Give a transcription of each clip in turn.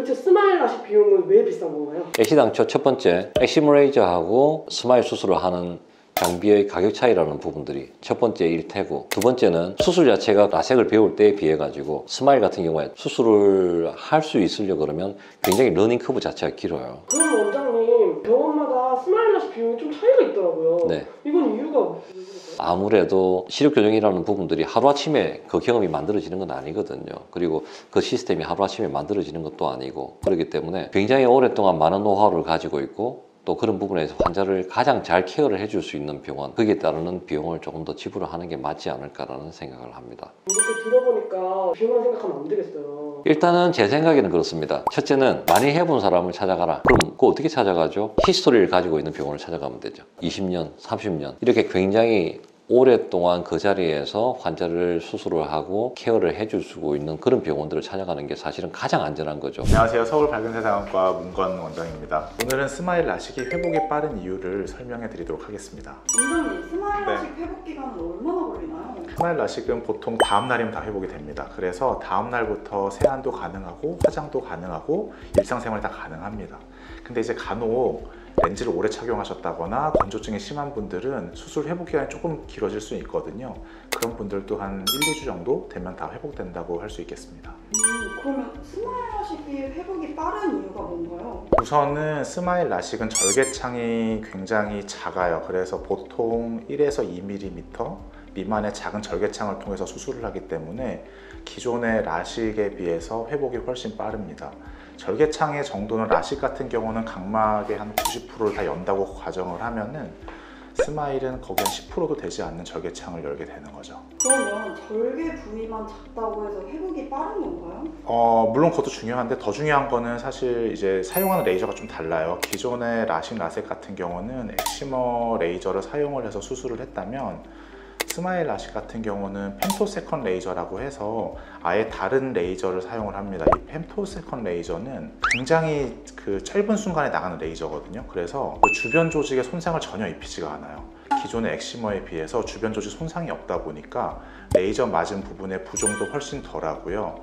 도대체 스마일 라식 비용은 왜 비싼 건가요? 애시당초 첫 번째, 엑시머 레이저하고 스마일 수술을 하는 장비의 가격 차이라는 부분들이 첫 번째 일테고, 두 번째는 수술 자체가 라섹을 배울 때에 비해 가지고 스마일 같은 경우에 수술을 할 수 있으려 그러면 굉장히 러닝 커브 자체가 길어요. 그럼 원장님, 병원마다 스마일 라식 비용이 좀 차이가 있더라고요. 네. 이건 이유가 아무래도 시력 교정이라는 부분들이 하루아침에 그 경험이 만들어지는 건 아니거든요. 그리고 그 시스템이 하루아침에 만들어지는 것도 아니고, 그렇기 때문에 굉장히 오랫동안 많은 노하우를 가지고 있고, 또 그런 부분에서 환자를 가장 잘 케어를 해줄 수 있는 병원, 거기에 따르는 비용을 조금 더 지불을 하는 게 맞지 않을까라는 생각을 합니다. 이렇게 들어보니까 비용만 생각하면 안 되겠어요. 일단은 제 생각에는 그렇습니다. 첫째는 많이 해본 사람을 찾아가라. 그럼 그거 어떻게 찾아가죠? 히스토리를 가지고 있는 병원을 찾아가면 되죠. 20년, 30년 이렇게 굉장히 오랫동안 그 자리에서 환자를 수술을 하고 케어를 해줄 수 있는 그런 병원들을 찾아가는 게 사실은 가장 안전한 거죠. 안녕하세요. 서울밝은세상학과 문건 원장입니다. 오늘은 스마일 라식이 회복이 빠른 이유를 설명해 드리도록 하겠습니다. 원장님, 스마일 라식 회복 기간은 얼마나 걸리나요? 스마일 라식은 보통 다음 날이면 다 회복이 됩니다. 그래서 다음 날부터 세안도 가능하고 화장도 가능하고 일상생활 다 가능합니다. 근데 이제 간혹 렌즈를 오래 착용하셨다거나 건조증이 심한 분들은 수술 회복 기간이 조금 길어질 수 있거든요. 그런 분들도 한 1, 2주 정도 되면 다 회복된다고 할 수 있겠습니다. 그러면 스마일 라식이 회복이 빠른 이유가 뭔가요? 우선은 스마일 라식은 절개창이 굉장히 작아요. 그래서 보통 1에서 2mm 미만의 작은 절개창을 통해서 수술을 하기 때문에 기존의 라식에 비해서 회복이 훨씬 빠릅니다. 절개창의 정도는 라식 같은 경우는 각막의 한 90%를 다 연다고 가정을 하면은 스마일은 거기 한 10%도 되지 않는 절개창을 열게 되는 거죠. 그러면 절개 부위만 작다고 해서 회복이 빠른 건가요? 물론 그것도 중요한데 더 중요한 거는 사실 이제 사용하는 레이저가 좀 달라요. 기존의 라식, 라섹 같은 경우는 엑시머 레이저를 사용을 해서 수술을 했다면 스마일 라식 같은 경우는 femtoseconds 레이저라고 해서 아예 다른 레이저를 사용을 합니다. 이 femtoseconds 레이저는 굉장히 그 짧은 순간에 나가는 레이저거든요. 그래서 그 주변 조직에 손상을 전혀 입히지가 않아요. 기존의 엑시머에 비해서 주변 조직 손상이 없다 보니까 레이저 맞은 부분의 부종도 훨씬 덜하고요.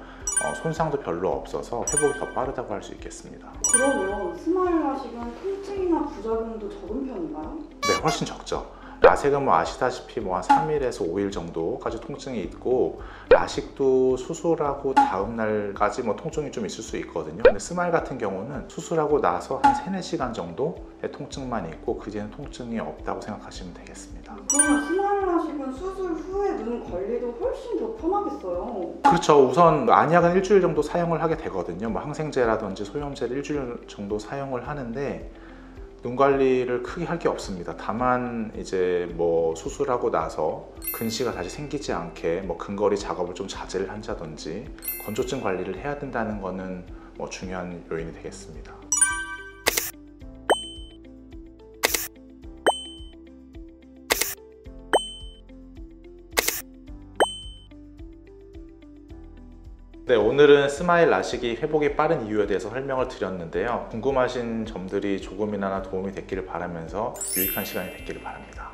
손상도 별로 없어서 회복이 더 빠르다고 할 수 있겠습니다. 그러면 스마일 라식은 통증이나 부작용도 적은 편인가요? 네, 훨씬 적죠. 라섹은 뭐 아시다시피 뭐 한 3일에서 5일 정도까지 통증이 있고, 라식도 수술하고 다음 날까지 뭐 통증이 좀 있을 수 있거든요. 근데 스마일 같은 경우는 수술하고 나서 한 3-4시간 정도의 통증만 있고 그 뒤에는 통증이 없다고 생각하시면 되겠습니다. 그러면 스마일 라식은 수술 후에 눈 관리도 훨씬 더 편하겠어요? 그렇죠. 우선 안약은 일주일 정도 사용을 하게 되거든요. 뭐 항생제라든지 소염제를 일주일 정도 사용을 하는데 눈 관리를 크게 할 게 없습니다. 다만 이제 뭐 수술하고 나서 근시가 다시 생기지 않게 뭐 근거리 작업을 좀 자제를 한다든지 건조증 관리를 해야 된다는 거는 뭐 중요한 요인이 되겠습니다. 네, 오늘은 스마일 라식이 회복이 빠른 이유에 대해서 설명을 드렸는데요. 궁금하신 점들이 조금이나마 도움이 됐기를 바라면서 유익한 시간이 됐기를 바랍니다.